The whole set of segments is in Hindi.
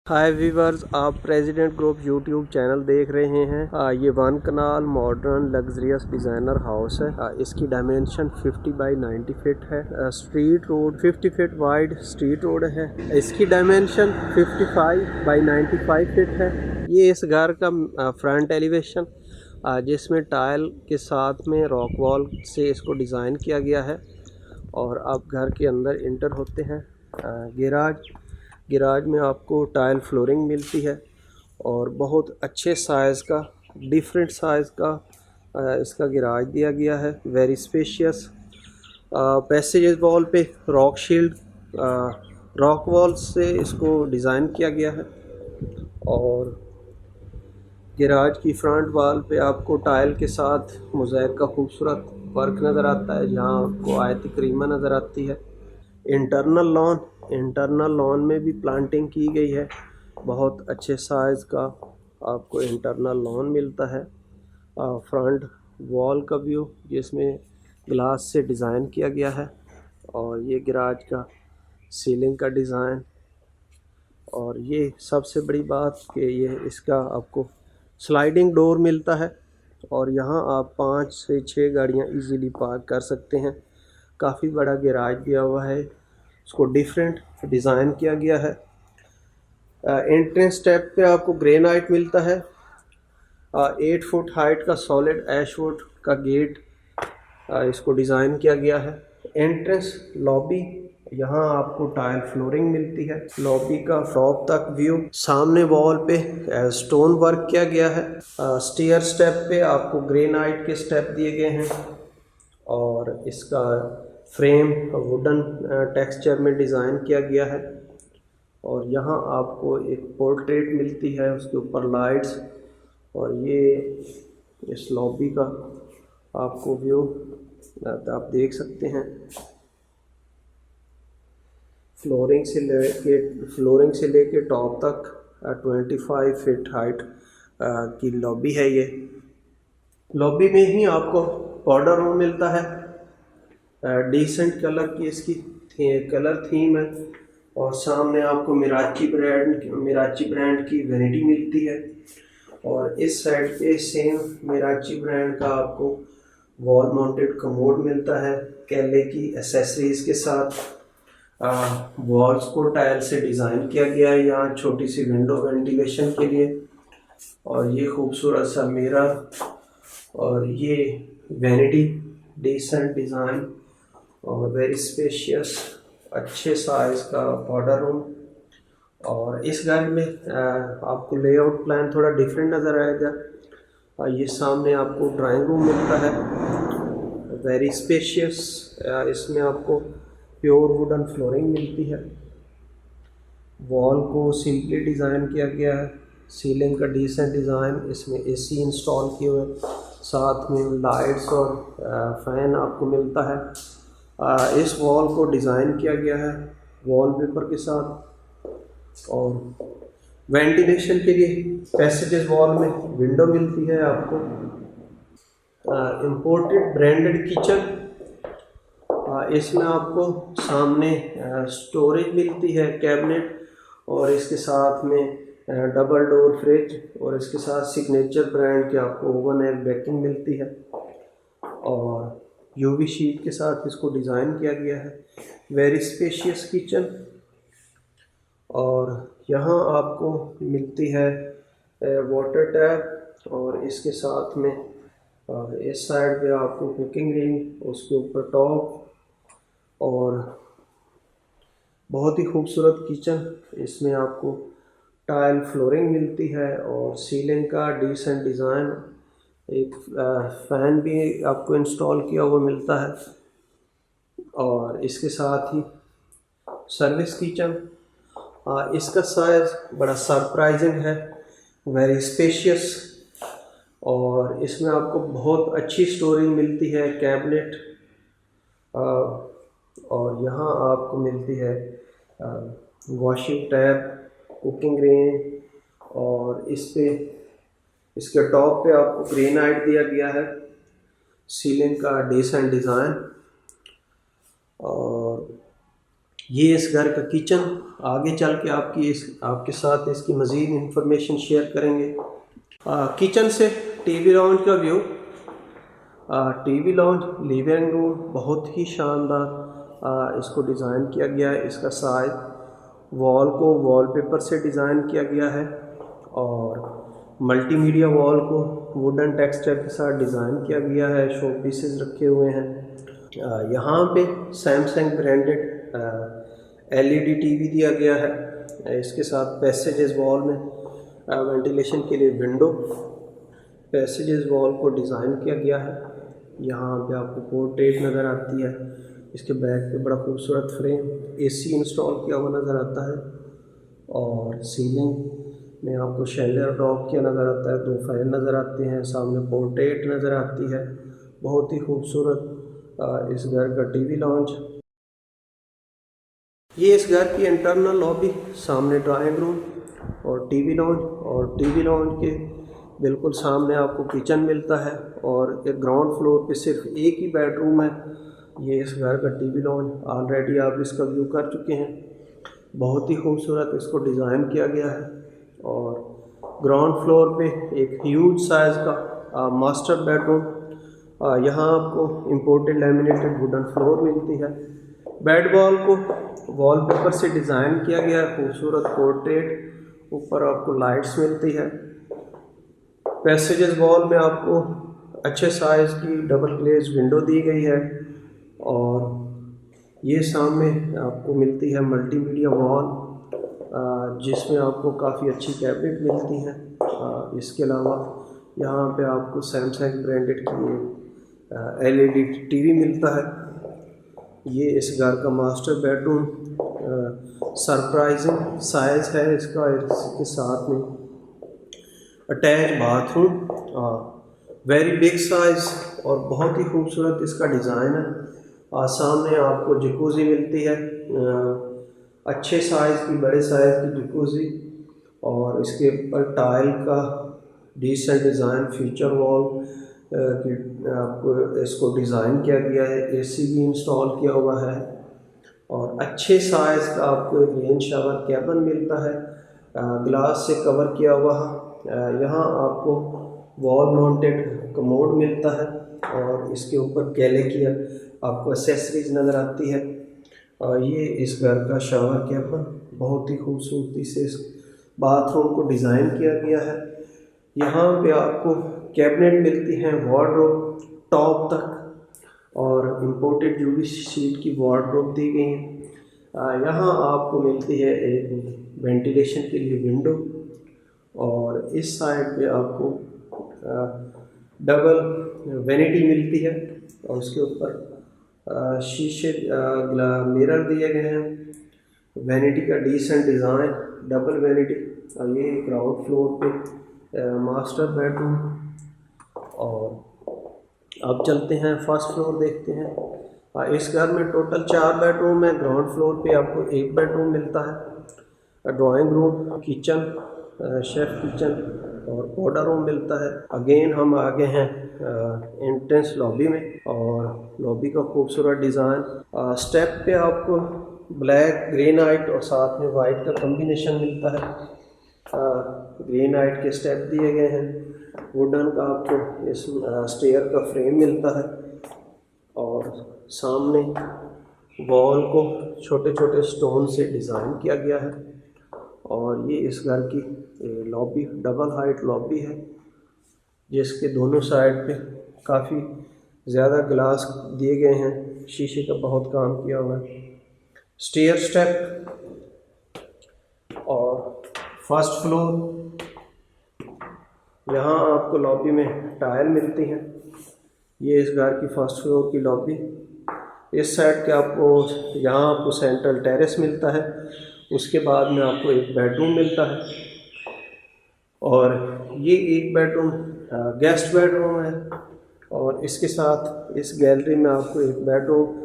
हाय वीवर्स, आप प्रेसिडेंट ग्रुप यूट्यूब चैनल देख रहे हैं। ये वन कनाल मॉडर्न लग्जरियस डिज़ाइनर हाउस है। इसकी डायमेंशन 50 बाई 90 फीट है। Street road 50 feet wide street road है। इसकी डायमेंशन 55 बाई 95 फीट है। ये इस घर का फ्रंट एलिवेशन जिसमें टाइल के साथ में रॉक वॉल से इसको डिज़ाइन किया गया है। और आप घर के अंदर इंटर होते हैं। गिराज में आपको टाइल फ्लोरिंग मिलती है और बहुत अच्छे साइज़ का डिफरेंट साइज़ का इसका गिराज दिया गया है। Very spacious. पैसेज वॉल पे रॉक शील्ड रॉक वॉल से इसको डिज़ाइन किया गया है। और गिराज की फ्रंट वॉल पे आपको टाइल के साथ मोज़ेक का खूबसूरत वर्क नज़र आता है, जहाँ आपको आयत करीमा नज़र आती है। इंटरनल लॉन में भी प्लांटिंग की गई है। बहुत अच्छे साइज़ का आपको इंटरनल लॉन मिलता है। फ्रंट वॉल का व्यू जिसमें ग्लास से डिज़ाइन किया गया है। और ये गैराज का सीलिंग का डिज़ाइन। और ये सबसे बड़ी बात कि ये इसका आपको स्लाइडिंग डोर मिलता है और यहाँ आप 5 से 6 गाड़ियाँ इजीली पार्क कर सकते हैं। काफ़ी बड़ा गैराज दिया हुआ है, इसको डिफरेंट डिज़ाइन किया गया है। एंट्रेंस स्टेप पे आपको ग्रेनाइट मिलता है। 8 फुट हाइट का सॉलिड ऐशवुड का गेट इसको डिज़ाइन किया गया है। एंट्रेंस लॉबी, यहाँ आपको टाइल फ्लोरिंग मिलती है। लॉबी का टॉप तक व्यू, सामने वॉल पे स्टोन वर्क किया गया है। स्टेयर स्टेप पे आपको ग्रेनाइट के स्टेप दिए गए हैं और इसका फ्रेम वुडन टेक्सचर में डिज़ाइन किया गया है। और यहाँ आपको एक पोर्ट्रेट मिलती है, उसके ऊपर लाइट्स। और ये इस लॉबी का आपको व्यू आप देख सकते हैं। फ्लोरिंग से लेके टॉप तक 25 फीट हाइट की लॉबी है। ये लॉबी में ही आपको पाउडर रूम मिलता है। डिसेंट कलर की इसकी कलर थीम है। और सामने आपको मिराची ब्रांड की वैनिटी मिलती है। और इस साइड पे सेम मिराची ब्रांड का आपको वॉल माउंटेड कमोड मिलता है केले की एसेसरीज के साथ। वॉल्स को टाइल से डिज़ाइन किया गया है, यहाँ छोटी सी विंडो वेंटिलेशन के लिए। और ये खूबसूरत सा मिरर और ये वैनिटी, डिसेंट डिज़ाइन और वेरी स्पेशियस अच्छे साइज़ का पाउडर रूम। और इस घर में आपको लेआउट प्लान थोड़ा डिफरेंट नज़र आएगा। ये सामने आपको ड्राइंग रूम मिलता है, वेरी स्पेशियस। इसमें आपको प्योर वुडन फ्लोरिंग मिलती है। वॉल को सिंपली डिज़ाइन किया गया है। सीलिंग का डिसेंट डिज़ाइन, इसमें एसी इंस्टॉल किए हुए, साथ में लाइट्स और फैन आपको मिलता है। इस वॉल को डिज़ाइन किया गया है वॉलपेपर के साथ। और वेंटिलेशन के लिए पैसेजेस वॉल में विंडो मिलती है आपको। इम्पोर्टेड ब्रांडेड किचन, इसमें आपको सामने स्टोरेज मिलती है, कैबिनेट। और इसके साथ में डबल डोर फ्रिज और इसके साथ सिग्नेचर ब्रांड के आपको ओवन एयर बेकिंग मिलती है। और यूवी शीट के साथ इसको डिज़ाइन किया गया है। Very spacious kitchen. और यहाँ आपको मिलती है वाटर टैप और इसके साथ में इस साइड पे आपको कुकिंग रिंग, उसके ऊपर टॉप। और बहुत ही खूबसूरत किचन। इसमें आपको टाइल फ्लोरिंग मिलती है और सीलिंग का डिसेंट डिज़ाइन। एक फ़ैन भी आपको इंस्टॉल किया हुआ मिलता है। और इसके साथ ही सर्विस किचन। इसका साइज़ बड़ा सरप्राइजिंग है, वेरी स्पेशियस। और इसमें आपको बहुत अच्छी स्टोरेज मिलती है, कैबिनेट। और यहाँ आपको मिलती है वॉशिंग टैब, कुकिंग रेंज। और इसके टॉप पे आपको ग्रेनाइट दिया गया है। सीलिंग का डिसेंट डिज़ाइन। और ये इस घर का किचन। आगे चल के आपके साथ इसकी मज़ीद इंफॉर्मेशन शेयर करेंगे। किचन से टीवी लाउंज का view. TV lounge living room बहुत ही शानदार इसको डिज़ाइन किया गया है। इसका साइज वॉल को वॉलपेपर से डिज़ाइन किया गया है और मल्टीमीडिया वॉल को वुडन टेक्सचर के साथ डिज़ाइन किया गया है। शो पीसेस रखे हुए हैं। यहाँ पे सैमसंग ब्रांडेड LED टीवी दिया गया है। इसके साथ पैसेजेस वॉल में वेंटिलेशन के लिए विंडो, पैसेजेस वॉल को डिज़ाइन किया गया है। यहाँ पे आपको पोर्ट्रेट नज़र आती है। इसके बैक पे बड़ा खूबसूरत फ्रेम AC इंस्टॉल किया हुआ नज़र आता है और सीलिंग में आपको शैंडलियर ड्रॉप किया नज़र आता है। 2 फैन नज़र आते हैं। सामने पोर्ट्रेट नज़र आती है। बहुत ही खूबसूरत इस घर का टीवी लाउंज। ये इस घर की इंटरनल लॉबी, सामने ड्राइंग रूम और टीवी लाउंज के बिल्कुल सामने आपको किचन मिलता है और एक ग्राउंड फ्लोर पे सिर्फ एक ही बेडरूम है। ये इस घर का टीवी लाउंज ऑलरेडी आप इसका व्यू कर चुके हैं। बहुत ही खूबसूरत इसको डिज़ाइन किया गया है और ग्राउंड फ्लोर पे एक ह्यूज साइज़ का मास्टर बेडरूम। यहाँ आपको इम्पोर्टेड लैमिनेटेड वुडन फ्लोर मिलती है। बेड वॉल को वॉलपेपर से डिज़ाइन किया गया है। खूबसूरत पोर्ट्रेट, ऊपर आपको लाइट्स मिलती है। पैसेजेस वॉल में आपको अच्छे साइज़ की डबल ग्लेज विंडो दी गई है और ये सामने आपको मिलती है मल्टीमीडिया वॉल, जिसमें आपको काफ़ी अच्छी कैबिनेट मिलती हैं। इसके अलावा यहाँ पे आपको सैमसंग ब्रांडेड की LED टीवी मिलता है। ये इस घर का मास्टर बेडरूम सरप्राइजिंग साइज़ है इसका। इसके साथ में attach bathroom, very big size और बहुत ही खूबसूरत इसका डिज़ाइन है। सामने आपको जकूज़ी मिलती है, अच्छे साइज़ की, बड़े साइज़ की जकूज़ी और इसके ऊपर टाइल का डिसेंट डिज़ाइन, फीचर वॉल की आपको इसको डिज़ाइन किया गया है। AC भी इंस्टॉल किया हुआ है और अच्छे साइज़ का आपको एक रेन शावर कैबिन मिलता है, ग्लास से कवर किया हुआ। यहाँ आपको वॉल माउंटेड कमोड मिलता है और इसके ऊपर केले की आपको एसेसरीज नज़र आती है। ये इस घर का शावर कैबिन बहुत ही खूबसूरती से इस बाथरूम को डिज़ाइन किया गया है। यहाँ पे आपको कैबिनेट मिलती हैं वार्डरोब टॉप तक और इम्पोर्टेड UVC शीट की वार्डरोब दी गई है। यहाँ आपको मिलती है एक वेंटिलेशन के लिए विंडो और इस साइड पे आपको डबल वैनिटी मिलती है और उसके ऊपर शीशे मिरर दिए गए हैं। वैनिटी का डिसेंट डिज़ाइन, डबल वैनिटी। और ये ग्राउंड फ्लोर पे मास्टर बेडरूम। और अब चलते हैं फर्स्ट फ्लोर देखते हैं। इस घर में टोटल 4 बेडरूम है। ग्राउंड फ्लोर पे आपको एक बेडरूम मिलता है, drawing room, kitchen, chef kitchen और पाउडर रूम मिलता है। अगेन हम आगे हैं एंट्रेंस लॉबी में और लॉबी का खूबसूरत डिज़ाइन। स्टेप पे आपको ब्लैक ग्रेनाइट और साथ में वाइट का कॉम्बिनेशन मिलता है। ग्रेनाइट के स्टेप दिए गए हैं। वुडन का आपको इस स्टेयर का फ्रेम मिलता है और सामने वॉल को छोटे छोटे स्टोन से डिज़ाइन किया गया है। और ये इस घर की लॉबी, डबल हाइट लॉबी है जिसके दोनों साइड पे काफ़ी ज़्यादा ग्लास दिए गए हैं, शीशे का बहुत काम किया हुआ है। स्टेयर स्टेप और फर्स्ट फ्लोर। यहाँ आपको लॉबी में टाइल मिलती हैं। ये इस घर की फर्स्ट फ्लोर की लॉबी। इस साइड के यहाँ आपको सेंट्रल टेरेस मिलता है। उसके बाद में आपको एक बेडरूम मिलता है और ये एक बेडरूम गेस्ट बेडरूम है और इसके साथ इस गैलरी में आपको एक बेडरूम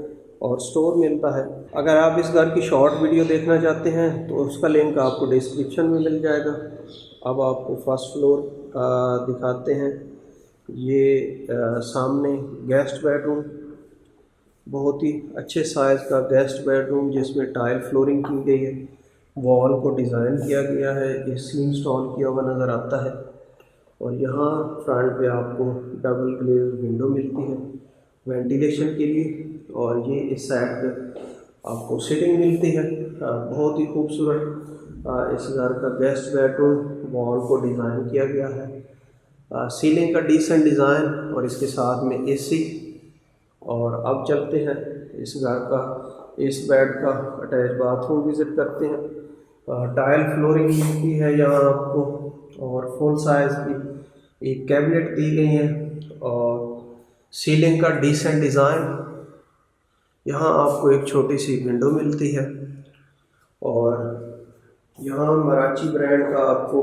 और स्टोर मिलता है। अगर आप इस घर की शॉर्ट वीडियो देखना चाहते हैं तो उसका लिंक आपको डिस्क्रिप्शन में मिल जाएगा। अब आपको फर्स्ट फ्लोर दिखाते हैं। ये सामने गेस्ट बेडरूम बहुत ही अच्छे साइज़ का गेस्ट बेडरूम जिसमें टाइल फ्लोरिंग की गई है, वॉल को डिज़ाइन किया गया है, एसी इंस्टॉल किया हुआ नज़र आता है। और यहाँ फ्रंट पे आपको डबल ग्लेज विंडो मिलती है वेंटिलेशन के लिए। और ये इस साइड पे आपको सीटिंग मिलती है। बहुत ही खूबसूरत इस घर का गेस्ट बेडरूम वॉल को डिज़ाइन किया गया है। सीलिंग का डिसेंट डिज़ाइन और इसके साथ में एसी। और अब चलते हैं इस घर का इस बेड का अटैच बाथरूम विज़िट करते हैं। टाइल फ्लोरिंग की है यहाँ आपको और फुल साइज़ की एक कैबिनेट दी गई है और सीलिंग का डिसेंट डिज़ाइन। यहाँ आपको एक छोटी सी विंडो मिलती है और यहाँ मराची ब्रांड का आपको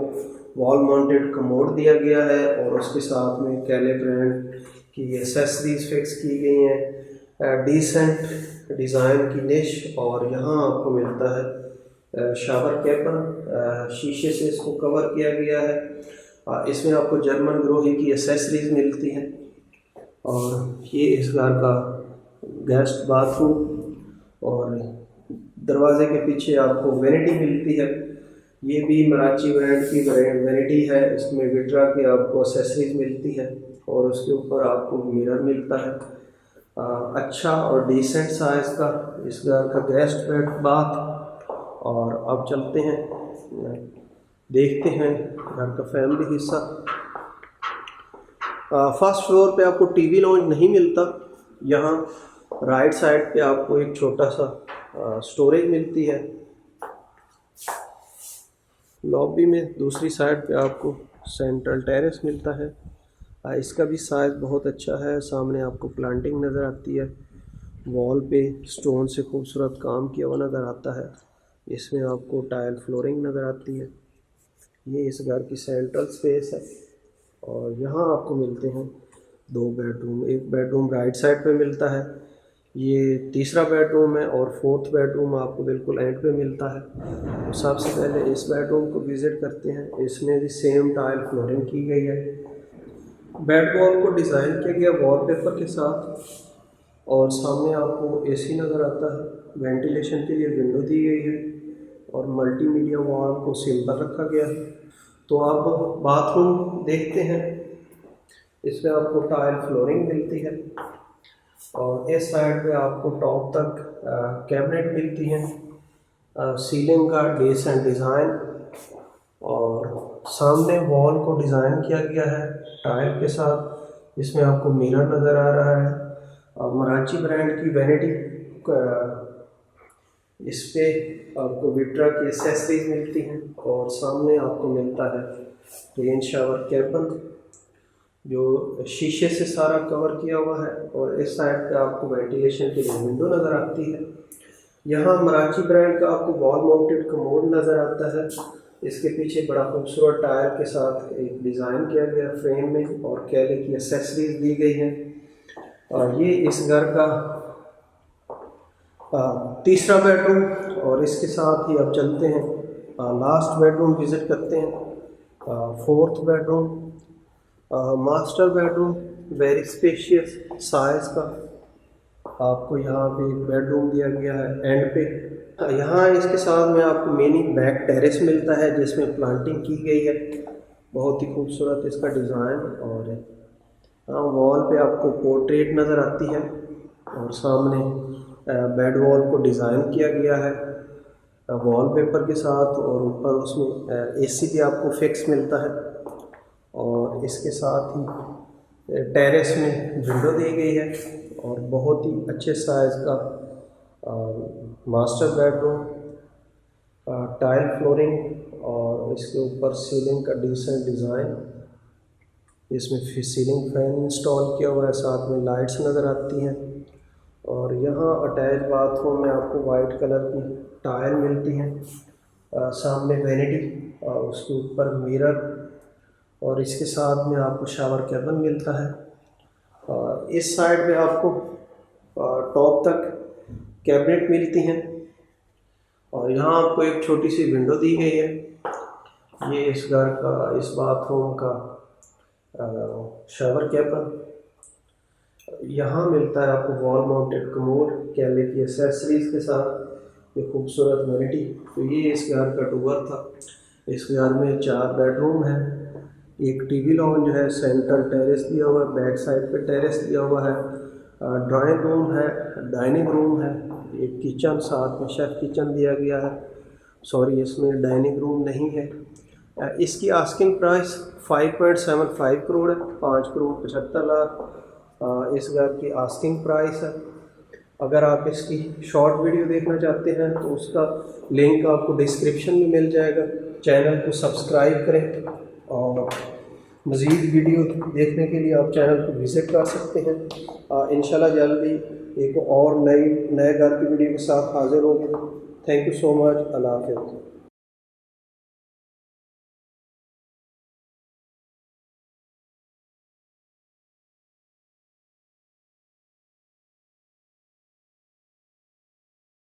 वॉल माउंटेड कमोड दिया गया है और उसके साथ में कैले ब्रांड की एसेसरीज फिक्स की गई हैं। डिसेंट डिज़ाइन की निश और यहाँ आपको मिलता है शावर कैबिन, शीशे से इसको कवर किया गया है। इसमें आपको जर्मन ग्रोही की एसेसरीज मिलती हैं। और ये इस घर का गेस्ट बाथरूम और दरवाजे के पीछे आपको वैनिटी मिलती है। ये भी मराची ब्रांड की वैनिटी है, इसमें विट्रा की आपको एसेसरीज मिलती है और उसके ऊपर आपको मिरर मिलता है। अच्छा और डिसेंट साइज़ का इस घर का गेस्ट बेड बाथ। और अब चलते हैं देखते हैं घर का फैमिली हिस्सा। फर्स्ट फ्लोर पे आपको टीवी लॉन्च नहीं मिलता। यहाँ राइट साइड पे आपको एक छोटा सा स्टोरेज मिलती है। लॉबी में दूसरी साइड पे आपको सेंट्रल टेरेस मिलता है। इसका भी साइज़ बहुत अच्छा है। सामने आपको प्लांटिंग नज़र आती है, वॉल पे स्टोन से खूबसूरत काम किया हुआ नज़र आता है। इसमें आपको टाइल फ्लोरिंग नज़र आती है। ये इस घर की सेंट्रल स्पेस है और यहाँ आपको मिलते हैं 2 बेडरूम। एक बेडरूम राइट साइड पे मिलता है, ये तीसरा बेडरूम है और 4th बेडरूम आपको बिल्कुल एंड पे मिलता है। तो सबसे पहले इस बेडरूम को विज़िट करते हैं। इसमें भी सेम टाइल फ्लोरिंग की गई है। बेड वॉल को डिज़ाइन किया गया वॉलपेपर के साथ और सामने आपको एसी नज़र आता है। वेंटिलेशन के लिए विंडो दी गई है और मल्टीमीडिया वॉल को सिंपल रखा गया है। तो आप बाथरूम देखते हैं, इसमें आपको टाइल फ्लोरिंग मिलती है और इस साइड पे आपको टॉप तक कैबिनेट मिलती हैं। सीलिंग का डिसेंट डिज़ाइन और सामने वॉल को डिज़ाइन किया गया है टाइल के साथ। इसमें आपको मिरर नज़र आ रहा है और मराची ब्रांड की वैनिटी, इस पे आपको विट्रा की एसेसरीज मिलती हैं और सामने आपको मिलता है रेन शावर कैबिन जो शीशे से सारा कवर किया हुआ है और इस साइड पे आपको वेंटिलेशन के लिए विंडो नज़र आती है। यहाँ मराची ब्रांड का आपको वॉल माउंटेड कमोड नज़र आता है। इसके पीछे बड़ा खूबसूरत टायर के साथ एक डिज़ाइन किया गया फ्रेम में और कैले की एसेसरीज दी गई हैं। और ये इस घर का तीसरा बेडरूम और इसके साथ ही अब चलते हैं लास्ट बेडरूम विज़िट करते हैं। 4th bedroom, master bedroom, very spacious size का आपको यहाँ पे एक बेडरूम दिया गया है एंड पे। यहाँ इसके साथ में आपको मिनी बैक टेरेस मिलता है जिसमें प्लांटिंग की गई है। बहुत ही खूबसूरत इसका डिज़ाइन और वॉल पे आपको पोर्ट्रेट नज़र आती है और सामने बेड वॉल को डिज़ाइन किया गया है वॉलपेपर के साथ और ऊपर उसमें एसी भी आपको फिक्स मिलता है। और इसके साथ ही टेरेस में विंडो दी गई है और बहुत ही अच्छे साइज़ का मास्टर बेडरूम, टाइल फ्लोरिंग और इसके ऊपर सीलिंग का डिसेंट डिज़ाइन। इसमें सीलिंग फैन इंस्टॉल किया हुआ है, साथ में लाइट्स नज़र आती हैं। और यहाँ अटैच बाथरूम में आपको वाइट कलर की टाइल मिलती हैं। सामने वैनिटी और उसके ऊपर मिरर और इसके साथ में आपको शावर कैबिन मिलता है। इस साइड पे आपको टॉप तक कैबिनेट मिलती हैं और यहाँ आपको एक छोटी सी विंडो दी गई है। ये इस घर का, इस बाथरूम का शावर कैबिन। यहाँ मिलता है आपको वॉल माउंटेड कमोड कैले की एसेसरीज़ के साथ, ये खूबसूरत वैनिटी। तो ये इस घर का टूर था। इस घर में 4 बेडरूम है, एक टीवी लॉन्ज है, सेंट्रल टेरेस दिया हुआ है, बैक साइड पे टेरेस दिया हुआ है, ड्राइंग रूम है, डाइनिंग रूम है, एक किचन साथ में शेफ किचन दिया गया है। सॉरी, इसमें डाइनिंग रूम नहीं है। इसकी आस्किंग प्राइस 5.75 करोड़ है, 5 करोड़ 75 लाख इस घर की आस्किंग प्राइस है। अगर आप इसकी शॉर्ट वीडियो देखना चाहते हैं तो उसका लिंक आपको डिस्क्रिप्शन में मिल जाएगा। चैनल को सब्सक्राइब करें और मज़ीद वीडियो देखने के लिए आप चैनल को विज़िट कर सकते हैं। इंशाल्लाह जल्दी एक और नए घर की वीडियो के साथ हाज़िर होंगे। Thank you so much. अल्लाह हाफ़िज़।